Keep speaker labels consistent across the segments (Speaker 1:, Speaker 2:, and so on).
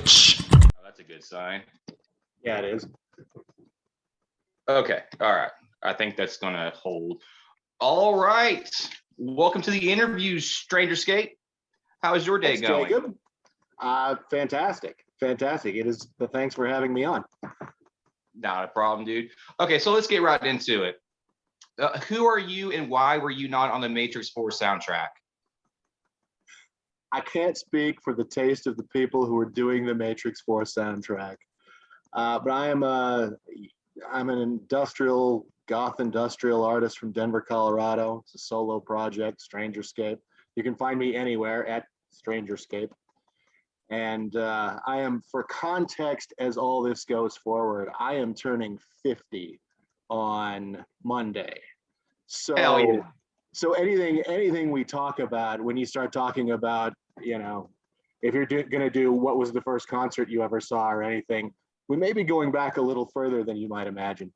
Speaker 1: Oh, that's a good sign.
Speaker 2: Yeah, it is.
Speaker 1: Okay. All right. I think that's going to hold. All right. Welcome to the interview, Strangerscape. How is your day going?
Speaker 2: Jacob. Fantastic. Fantastic. It is. Thanks for having me on.
Speaker 1: Not a problem, dude. Okay, so let's get right into it. Who are you and why were you not on the Matrix 4 soundtrack?
Speaker 2: I can't speak for the taste of the people who are doing the Matrix 4 soundtrack, but I'm an goth industrial artist from Denver, Colorado. It's a solo project, Strangerscape. You can find me anywhere at Strangerscape. And I am, for context, as all this goes forward, I am turning 50 on Monday. So,
Speaker 1: Hell yeah.
Speaker 2: So anything we talk about, when you start talking about, you know, if you're going to do what was the first concert you ever saw or anything, we may be going back a little further than you might imagine.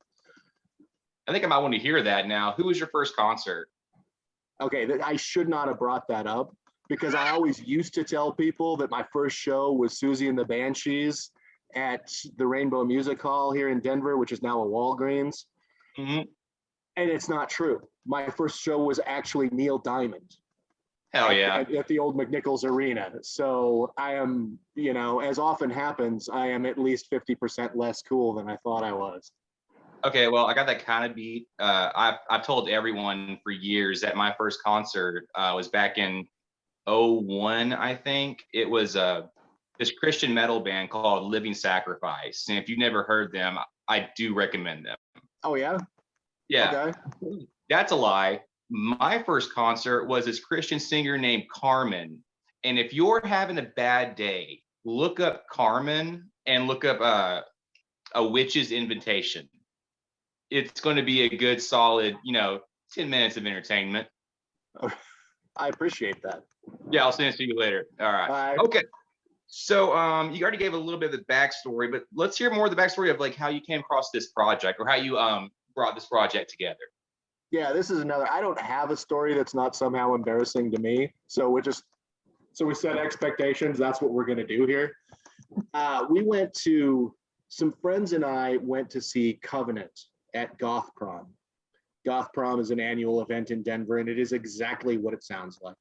Speaker 1: I think I might want to hear that now. Who was your first concert?
Speaker 2: Okay, I should not have brought that up, because I always used to tell people that my first show was Susie and the Banshees at the Rainbow Music Hall here in Denver, which is now a Walgreens.
Speaker 1: Mm-hmm.
Speaker 2: And it's not true. My first show was actually Neil Diamond.
Speaker 1: Hell yeah.
Speaker 2: At the old McNichols Arena. So I am, you know, as often happens, I am at least 50% less cool than I thought I was.
Speaker 1: Okay, well, I got that kind of beat. I've told everyone for years that my first concert was back in 01, I think. It was this Christian metal band called Living Sacrifice. And if you've never heard them, I do recommend them.
Speaker 2: Oh, yeah?
Speaker 1: Yeah.
Speaker 2: Okay.
Speaker 1: That's a lie. My first concert was this Christian singer named Carmen. And if you're having a bad day, look up Carmen and look up A Witch's Invitation. It's going to be a good, solid, 10 minutes of entertainment.
Speaker 2: I appreciate that.
Speaker 1: Yeah, I'll send it to you later. All right. Okay. So you already gave a little bit of the backstory, but let's hear more of the backstory of like how you came across this project or how you brought this project together.
Speaker 2: Yeah, this is another. I don't have a story that's not somehow embarrassing to me. So we set expectations. That's what we're going to do here. Some friends and I went to see Covenant at Goth Prom. Goth Prom is an annual event in Denver, and it is exactly what it sounds like.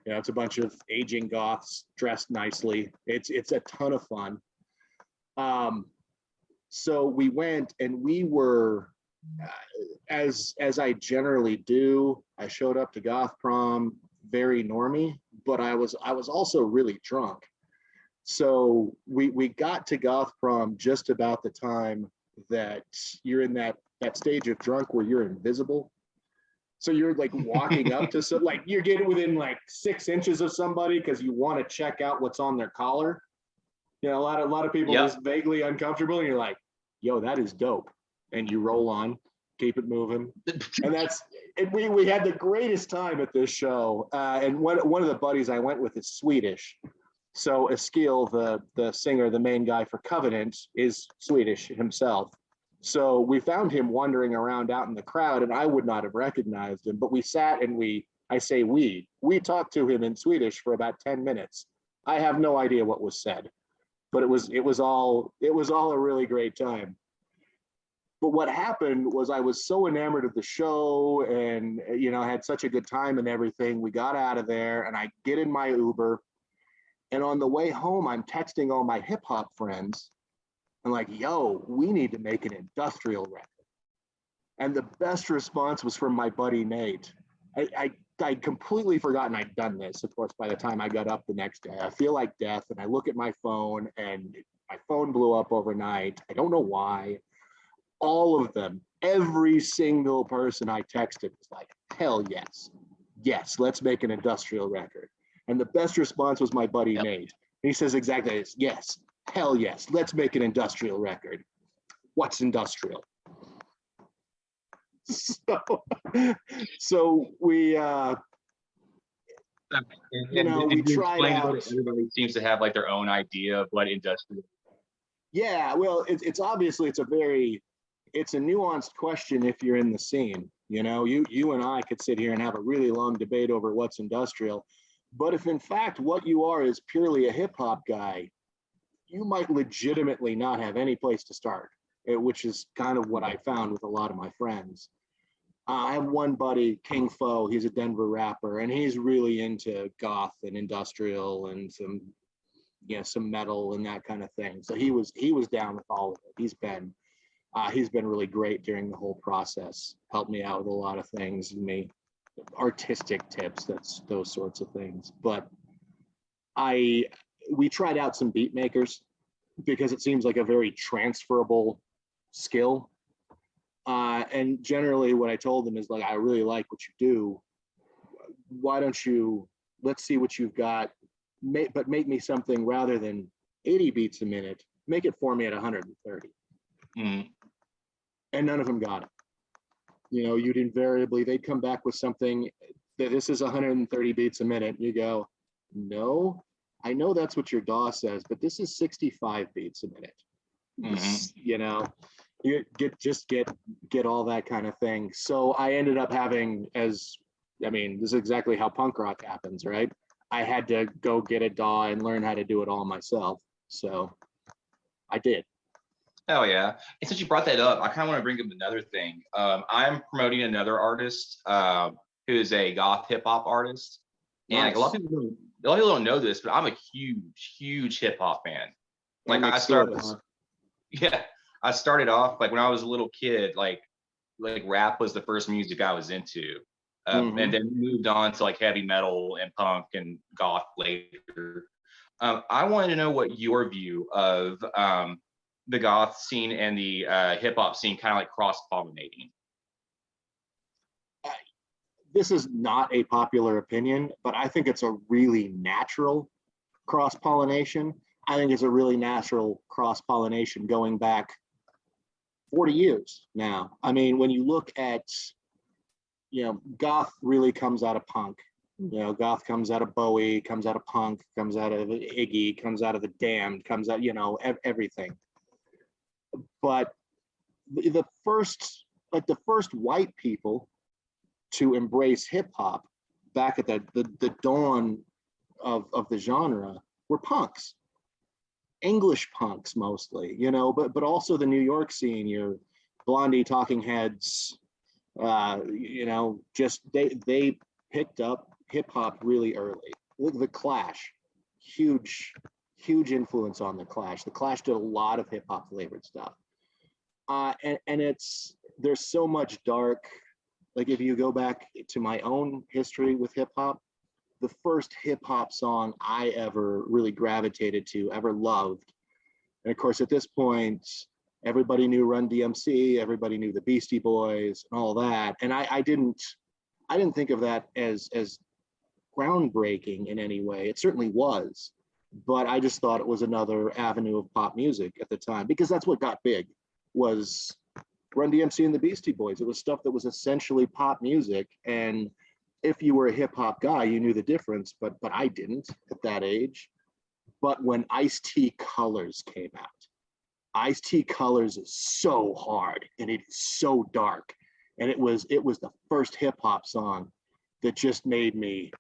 Speaker 2: You know, it's a bunch of aging goths dressed nicely. It's a ton of fun. So we went, and we were, as I generally do, I showed up to Goth Prom very normy, but I was also really drunk. So we got to Goth Prom just about the time that you're in that stage of drunk where you're invisible. So you're like walking up to some, like you're getting within like 6 inches of somebody because you want to check out what's on their collar. You know, a lot of people just vaguely uncomfortable, and you're like, yo, that is dope. And you roll on, keep it moving. And we had the greatest time at this show. And one of the buddies I went with is Swedish. So Eskil, the singer, the main guy for Covenant, is Swedish himself. So we found him wandering around out in the crowd, and I would not have recognized him. But we sat and we talked to him in Swedish for about 10 minutes. I have no idea what was said, but it was all a really great time. But what happened was I was so enamored of the show and, you know, had such a good time and everything. We got out of there, and I get in my Uber, and on the way home, I'm texting all my hip hop friends. I'm like, yo, we need to make an industrial record. And the best response was from my buddy Nate. I'd completely forgotten I'd done this, of course, by the time I got up the next day. I feel like death, and I look at my phone, and my phone blew up overnight. I don't know why. All of them, every single person I texted was like, hell yes. Yes, let's make an industrial record. And the best response was my buddy Nate. And he says exactly this, yes. Hell yes, let's make an industrial record. What's industrial? So we, we tried out.
Speaker 1: Everybody seems to have like their own idea of what industrial.
Speaker 2: Yeah, well, it's obviously it's a nuanced question if you're in the scene. You know, you and I could sit here and have a really long debate over what's industrial. But if in fact what you are is purely a hip hop guy, you might legitimately not have any place to start, which is kind of what I found with a lot of my friends. I have one buddy, King Fo. He's a Denver rapper, and he's really into goth and industrial and some metal and that kind of thing. So he was down with all of it. He's been really great during the whole process. Helped me out with a lot of things, and me artistic tips, that's those sorts of things. But we tried out some beat makers because it seems like a very transferable skill. And generally what I told them is like, I really like what you do. Why don't you, let's see what you've got, but make me something rather than 80 beats a minute, make it for me at 130. And none of them got it. You'd invariably, they'd come back with something that this is 130 beats a minute. And you go, no, I know that's what your DAW says, but this is 65 beats a minute. You get all that kind of thing. So I ended up having, this is exactly how punk rock happens, right? I had to go get a DAW and learn how to do it all myself. So I did.
Speaker 1: Oh yeah. And since you brought that up, I kind of want to bring up another thing. I'm promoting another artist who is a goth hip hop artist. And
Speaker 2: Nice.
Speaker 1: a lot of people don't know this, but I'm a huge hip hop fan. Like I started off like when I was a little kid, like rap was the first music I was into. And then moved on to like heavy metal and punk and goth later. I wanted to know what your view of the goth scene and the hip hop scene kind of like cross-pollinating.
Speaker 2: This is not a popular opinion, but I think it's a really natural cross-pollination. I think it's a really natural cross-pollination going back 40 years now. I mean, when you look at, goth really comes out of punk. Goth comes out of Bowie, comes out of punk, comes out of Iggy, comes out of the Damned, comes out, everything. But the first white people to embrace hip hop back at the dawn of the genre were punks, English punks mostly, but also the New York scene, your Blondie, Talking Heads, just they picked up hip hop really early. The Clash, huge influence on the Clash. The Clash did a lot of hip hop flavored stuff, and there's so much dark. Like if you go back to my own history with hip hop, the first hip hop song I ever really gravitated to, ever loved, and of course at this point everybody knew Run DMC, everybody knew the Beastie Boys and all that, and I didn't think of that as groundbreaking in any way. It certainly was, but I just thought it was another avenue of pop music at the time, because that's what got big, was Run DMC and the Beastie Boys. It was stuff that was essentially pop music, and if you were a hip hop guy, you knew the difference, but I didn't at that age. But when Ice-T Colors came out, Ice-T Colors is so hard and it is so dark, and it was the first hip hop song that just made me,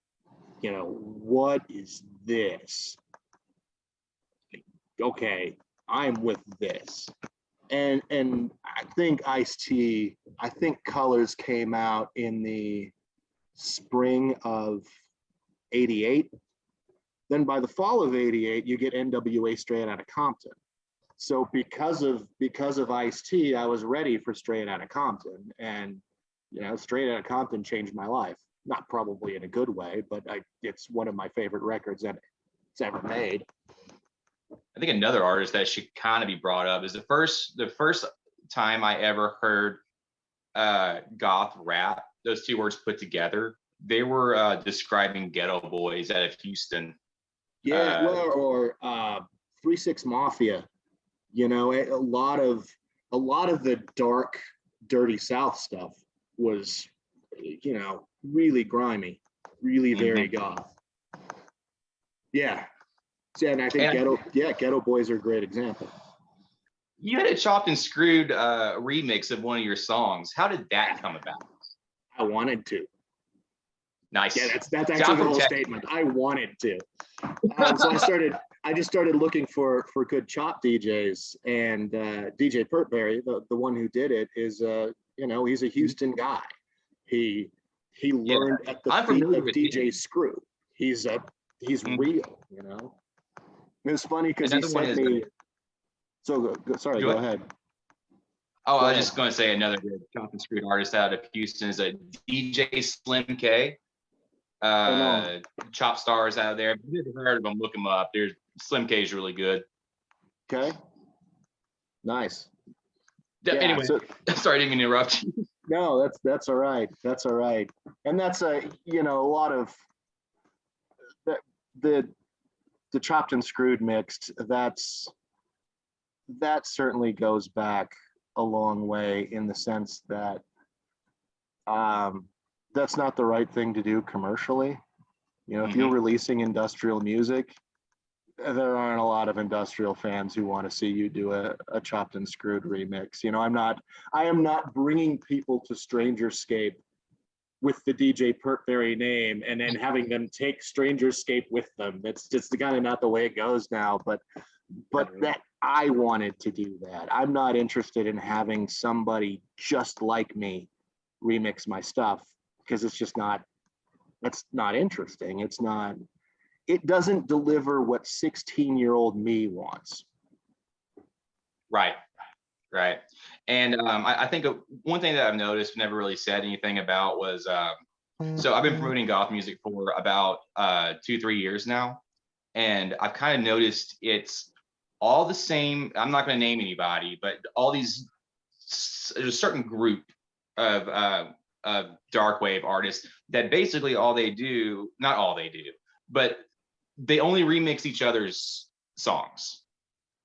Speaker 2: what is this? Okay, I'm with this. And I think Ice-T, Colors came out in the spring of '88. Then by the fall of '88, you get NWA Straight Outta Compton. So because of Ice-T, I was ready for Straight Outta Compton, and Straight Outta Compton changed my life. Not probably in a good way, but it's one of my favorite records that it's ever made.
Speaker 1: I think another artist that should kind of be brought up is the first time I ever heard goth rap, those two words put together. They were describing Ghetto Boys out of Houston.
Speaker 2: Yeah, or 3-6 Mafia. A lot of the dark, dirty South stuff was, really grimy, really very goth. Yeah. And I think Ghetto Boys are a great example.
Speaker 1: You had a chopped and screwed remix of one of your songs. How did that come about?
Speaker 2: I wanted to. Nice. Yeah, that's actually the whole statement. I wanted to. So I I just started looking for good chop DJs, and DJ Pertberry, the one who did it, is he's a Houston guy. He learned at the
Speaker 1: I'm
Speaker 2: feet
Speaker 1: familiar
Speaker 2: of
Speaker 1: with
Speaker 2: DJ
Speaker 1: him.
Speaker 2: Screw. He's
Speaker 1: Mhm.
Speaker 2: real, It was funny because he
Speaker 1: Another one
Speaker 2: sent
Speaker 1: is
Speaker 2: me. So sorry, go ahead.
Speaker 1: Oh,
Speaker 2: Go
Speaker 1: I was
Speaker 2: ahead.
Speaker 1: just going to say another good chop and screwed artist out of Houston is a DJ Slim K.
Speaker 2: Oh, no.
Speaker 1: Chop stars out there. If you've never heard of them, look them up. There's Slim K is really good.
Speaker 2: Okay. Nice.
Speaker 1: Anyway,
Speaker 2: so,
Speaker 1: sorry, I didn't mean to interrupt you.
Speaker 2: No, that's all right. That's all right. And that's a lot of the chopped and screwed mixed. That certainly goes back a long way in the sense that that's not the right thing to do commercially. If you're releasing industrial music, there aren't a lot of industrial fans who want to see you do a chopped and screwed remix. I am not bringing people to Strangerscape with the DJ Pertberry name and then having them take Strangerscape with them. That's just kind of not the way it goes now, but that I wanted to do that. I'm not interested in having somebody just like me remix my stuff because that's not interesting. It doesn't deliver what 16-year-old me wants.
Speaker 1: Right. And I think one thing that I've noticed, never really said anything about was, so I've been promoting goth music for about 2-3 years now. And I've kind of noticed it's all the same. I'm not going to name anybody, but all these, there's a certain group of dark wave artists that basically all they do, not all they do, but they only remix each other's songs,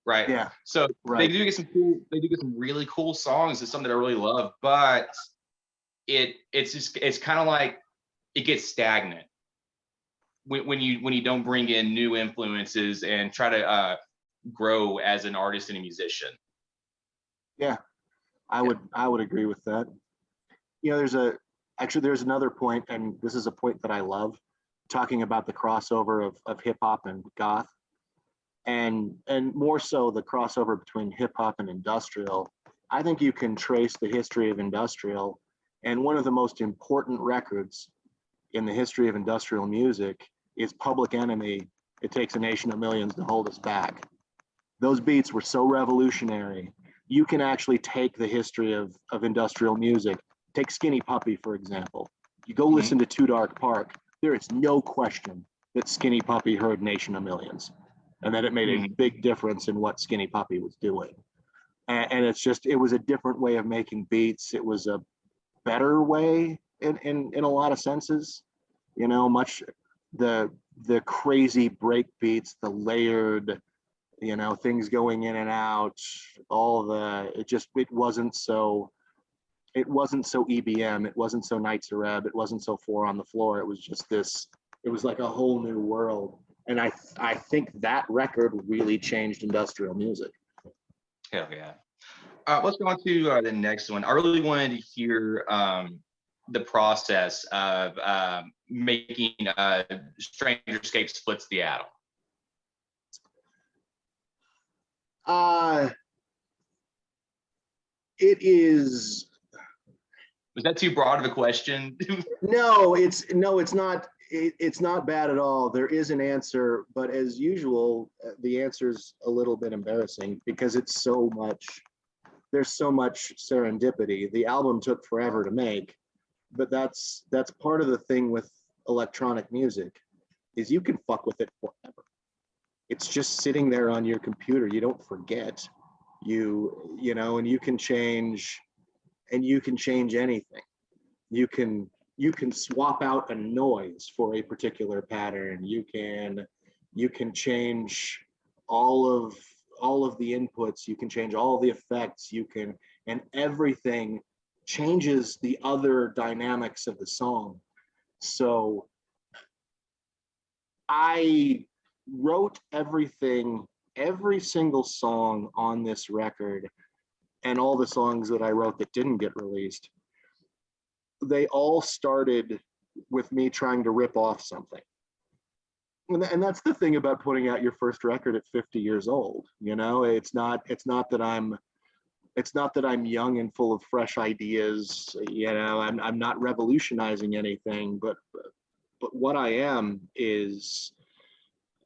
Speaker 1: right?
Speaker 2: Yeah.
Speaker 1: So
Speaker 2: right.
Speaker 1: they do get some really cool songs. It's something that I really love, but it's kind of like it gets stagnant when you don't bring in new influences and try to grow as an artist and a musician.
Speaker 2: Yeah, I would agree with that. There's another point, and this is a point that I love, talking about the crossover of hip hop and goth, and more so the crossover between hip hop and industrial. I think you can trace the history of industrial, and one of the most important records in the history of industrial music is Public Enemy, It Takes a Nation of Millions to Hold Us Back. Those beats were so revolutionary. You can actually take the history of industrial music. Take Skinny Puppy, for example. You go listen to Too Dark Park. There is no question that Skinny Puppy heard Nation of Millions and that it made a big difference in what Skinny Puppy was doing. And it was a different way of making beats. It was a better way in a lot of senses, much the crazy break beats, the layered, things going in and out, it wasn't so EBM, it wasn't so Nights of Reb, it wasn't so Four on the Floor. It was just it was like a whole new world. And I think that record really changed industrial music.
Speaker 1: Hell yeah. Let's go on to the next one. I really wanted to hear the process of making Strangerscape Splits the Atom.
Speaker 2: It is.
Speaker 1: Was that too broad of a question?
Speaker 2: No, it's not. It's not bad at all. There is an answer, but as usual, the answer's a little bit embarrassing because there's so much serendipity. The album took forever to make, but that's part of the thing with electronic music is you can fuck with it forever. It's just sitting there on your computer. You don't forget. And you can change anything. You can swap out a noise for a particular pattern. You can change all of the inputs. You can change all the effects. And everything changes the other dynamics of the song. So I wrote everything, every single song on this record, and all the songs that I wrote that didn't get released, they all started with me trying to rip off something. And that's the thing about putting out your first record at 50 years old. You know, it's not that I'm young and full of fresh ideas. You know, I'm not revolutionizing anything, but what I am is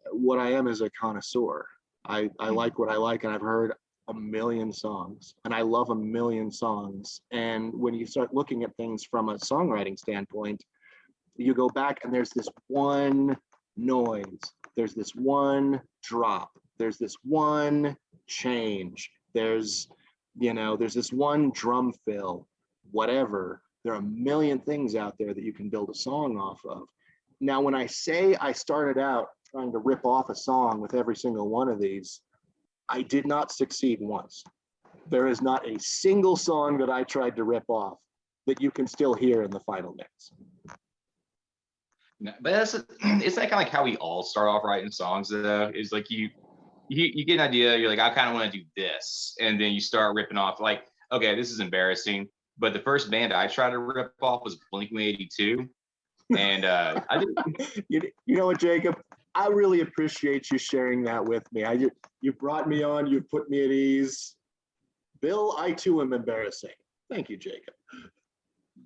Speaker 2: a connoisseur. I like what I like, and I've heard a million songs, and I love a million songs. And when you start looking at things from a songwriting standpoint, you go back and there's this one noise, there's this one drop, there's this one change, there's this one drum fill, whatever. There are a million things out there that you can build a song off of. Now, when I say I started out trying to rip off a song with every single one of these, I did not succeed once. There is not a single song that I tried to rip off that you can still hear in the final mix.
Speaker 1: No, but it's like kind of like how we all start off writing songs though. Is like you get an idea, you're like, I kind of want to do this, and then you start ripping off like, okay, this is embarrassing. But the first band I tried to rip off was Blink-182, and I did.
Speaker 2: You know what, Jacob? I really appreciate you sharing that with me. You brought me on. You put me at ease. Bill, I too am embarrassing. Thank you, Jacob.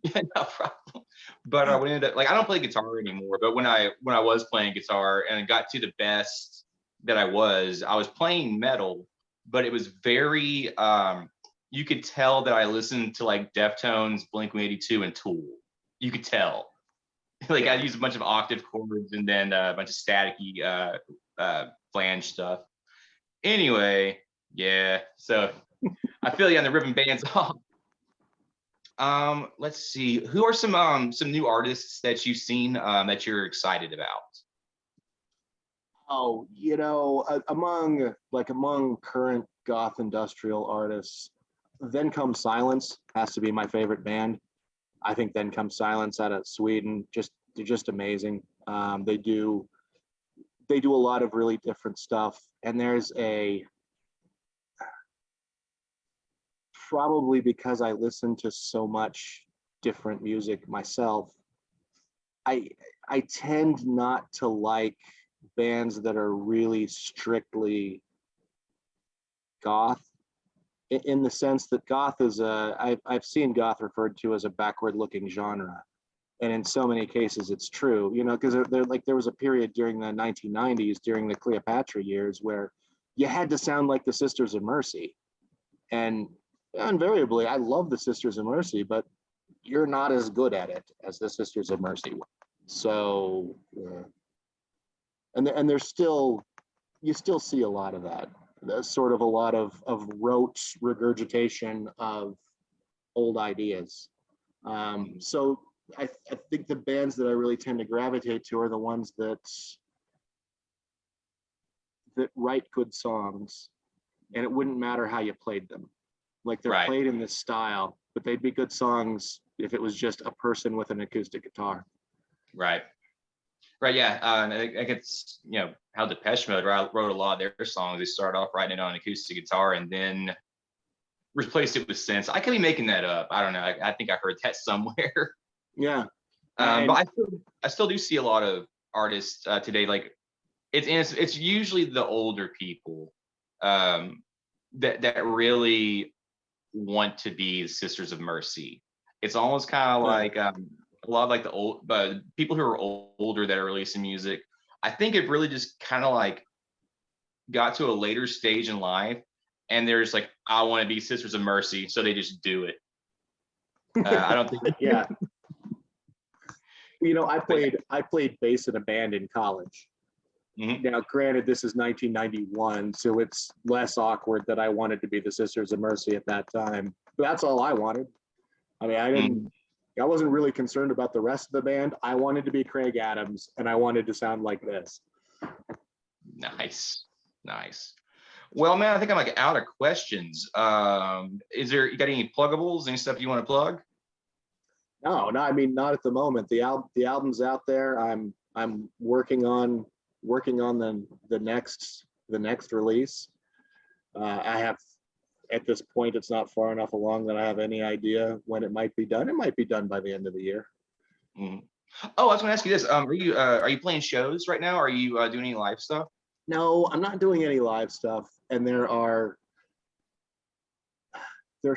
Speaker 1: Yeah, no problem. But we ended up like I don't play guitar anymore. But when I was playing guitar and got to the best that I was playing metal, but it was very you could tell that I listened to like Deftones, Blink-182, and Tool. You could tell. Like I used a bunch of octave chords and then a bunch of staticky flange stuff. Anyway, yeah. So I feel you on the ripping bands off. Let's see. Who are some new artists that you've seen that you're excited about?
Speaker 2: Oh, among current goth industrial artists, Then Comes Silence has to be my favorite band. I think Then Comes Silence out of Sweden, they're just amazing. They do a lot of really different stuff, and there's probably because I listen to so much different music myself, I tend not to like bands that are really strictly goth, in the sense that goth is I've seen goth referred to as a backward looking genre, and in so many cases it's true, because there was a period during the 1990s, during the Cleopatra years, where you had to sound like the Sisters of Mercy, and invariably I love the Sisters of Mercy, but you're not as good at it as the Sisters of Mercy were. So and there's you still see a lot of that. There's sort of a lot of rote regurgitation of old ideas. So I think the bands that I really tend to gravitate to are the ones that write good songs, and it wouldn't matter how you played them. Like they're
Speaker 1: Right.
Speaker 2: played in this style, but they'd be good songs if it was just a person with an acoustic guitar.
Speaker 1: Right. Right. Yeah. I think it's how Depeche Mode wrote a lot of their songs. They started off writing it on acoustic guitar and then replaced it with synths. I could be making that up. I don't know. I think I heard that somewhere.
Speaker 2: Yeah.
Speaker 1: But I still do see a lot of artists today. Like it's usually the older people that really want to be the Sisters of Mercy. It's almost kind of like a lot of like the old people who are older that are releasing music. I think it really just kind of like got to a later stage in life, and there's like, I want to be Sisters of Mercy, so they just do it. I don't think.
Speaker 2: Yeah. I played bass in a band in college. Mm-hmm. Now, granted, this is 1991, so it's less awkward that I wanted to be the Sisters of Mercy at that time. But that's all I wanted. I mean, I wasn't really concerned about the rest of the band. I wanted to be Craig Adams, and I wanted to sound like this.
Speaker 1: Nice. Well, man, I think I'm like out of questions. You got any pluggables, any stuff you want to plug?
Speaker 2: No, I mean, not at the moment. The album's out there. I'm working on the next release. I have, at this point, it's not far enough along that I have any idea when it might be done. It might be done by the end of the year.
Speaker 1: Oh, I was gonna ask you this. Are you playing shows right now? Are you doing any live stuff?
Speaker 2: No, I'm not doing any live stuff, and there's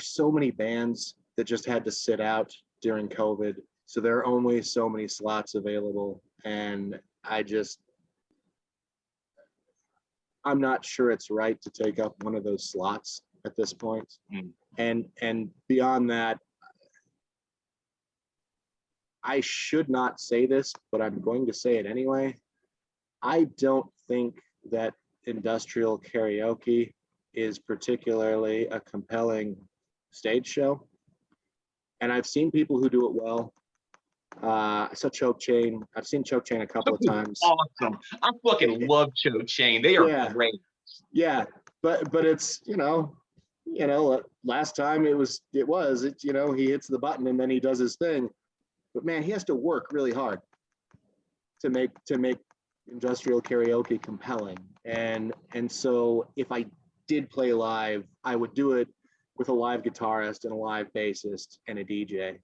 Speaker 2: so many bands that just had to sit out during COVID. So there are only so many slots available. And I'm not sure it's right to take up one of those slots at this point.
Speaker 1: Mm.
Speaker 2: And beyond that, I should not say this, but I'm going to say it anyway. I don't think that industrial karaoke is particularly a compelling stage show. And I've seen people who do it well. I saw Choke Chain. I've seen Choke Chain a couple of times.
Speaker 1: Awesome. I fucking love Choke Chain. They are great.
Speaker 2: Yeah, but it's last time it was he hits the button and then he does his thing. But man, he has to work really hard to make industrial karaoke compelling. And so if I did play live, I would do it with a live guitarist and a live bassist and a DJ.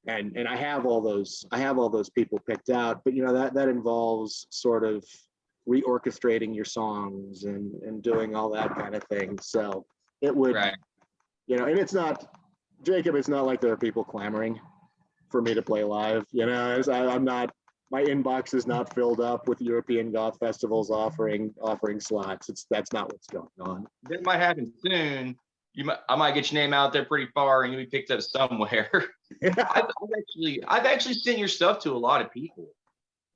Speaker 2: And I have all those people picked out, but that involves sort of reorchestrating your songs and doing all that kind of thing. So it would, and it's not, Jacob, it's not like there are people clamoring for me to play live. I'm not, my inbox is not filled up with European goth festivals offering slots. That's not what's going on.
Speaker 1: That might happen soon. I might get your name out there pretty far and you'll be picked up somewhere. I've actually sent your stuff to a lot of people.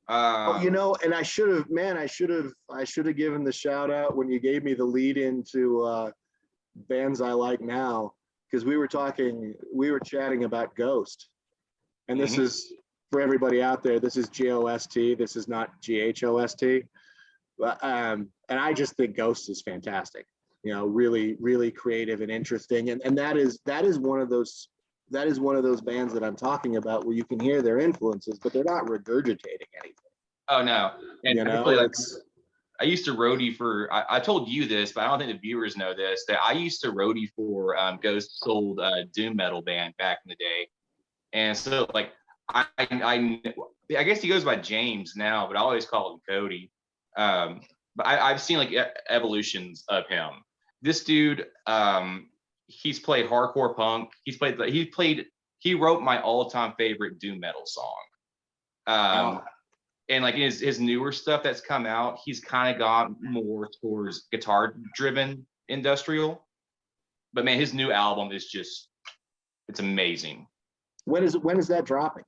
Speaker 2: And I should have given the shout out when you gave me the lead into bands I like now, because we were chatting about Ghost, and this is for everybody out there. This is GOST. This is not GHOST. And I just think Ghost is fantastic. Really, really creative and interesting, and that is one of those bands that I'm talking about where you can hear their influences, but they're not regurgitating anything.
Speaker 1: Oh no, and I used to roadie for. I told you this, but I don't think the viewers know this. That I used to roadie for Ghost's old doom metal band back in the day, and so I guess he goes by James now, but I always call him Cody. But I've seen evolutions of him. This dude, he's played hardcore punk. He wrote my all-time favorite doom metal song. And in his newer stuff that's come out, he's kind of gone more towards guitar-driven industrial. But man, his new album is it's amazing.
Speaker 2: When is that dropping?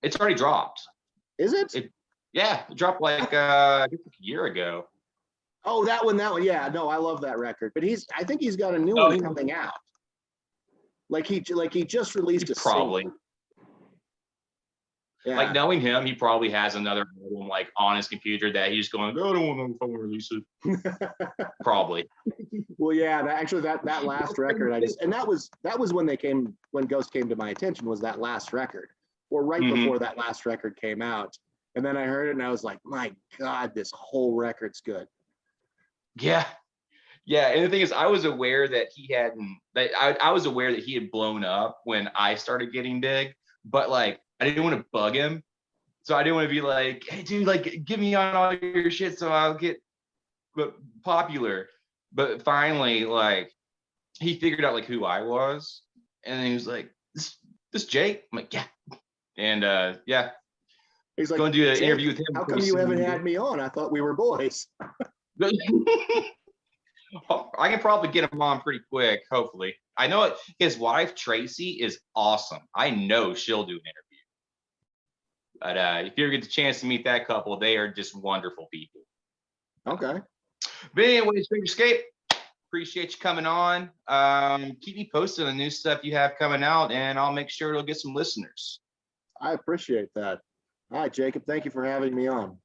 Speaker 1: It's already dropped.
Speaker 2: Is it?
Speaker 1: Yeah, it dropped I guess a year ago.
Speaker 2: Oh, that one. Yeah, no, I love that record. But I think he's got a new one coming out. He just released a
Speaker 1: probably.
Speaker 2: Single. Yeah.
Speaker 1: Knowing him, he probably has another album on his computer that he's going, I don't want to release it. Probably.
Speaker 2: Well, yeah, that last record, that was when Ghost came to my attention, was that last record, or right before that last record came out. And then I heard it and I was like, my God, this whole record's good.
Speaker 1: Yeah. Yeah. And the thing is, I was aware that he had blown up when I started getting big, but I didn't want to bug him. So I didn't want to be like, hey dude, give me on all your shit so I'll get popular. But finally, he figured out who I was. And then he was like, this Jake? I'm like, yeah. And yeah.
Speaker 2: He's like,
Speaker 1: going to do an interview with him.
Speaker 2: How come you haven't had me on? I thought we were boys.
Speaker 1: I can probably get him on pretty quick, hopefully. I know his wife, Tracy, is awesome. I know she'll do an interview. But if you ever get the chance to meet that couple, they are just wonderful people.
Speaker 2: Okay.
Speaker 1: But anyway, Strangerscape, appreciate you coming on. Keep me posted on the new stuff you have coming out, and I'll make sure it'll get some listeners.
Speaker 2: I appreciate that. All right, Jacob, thank you for having me on.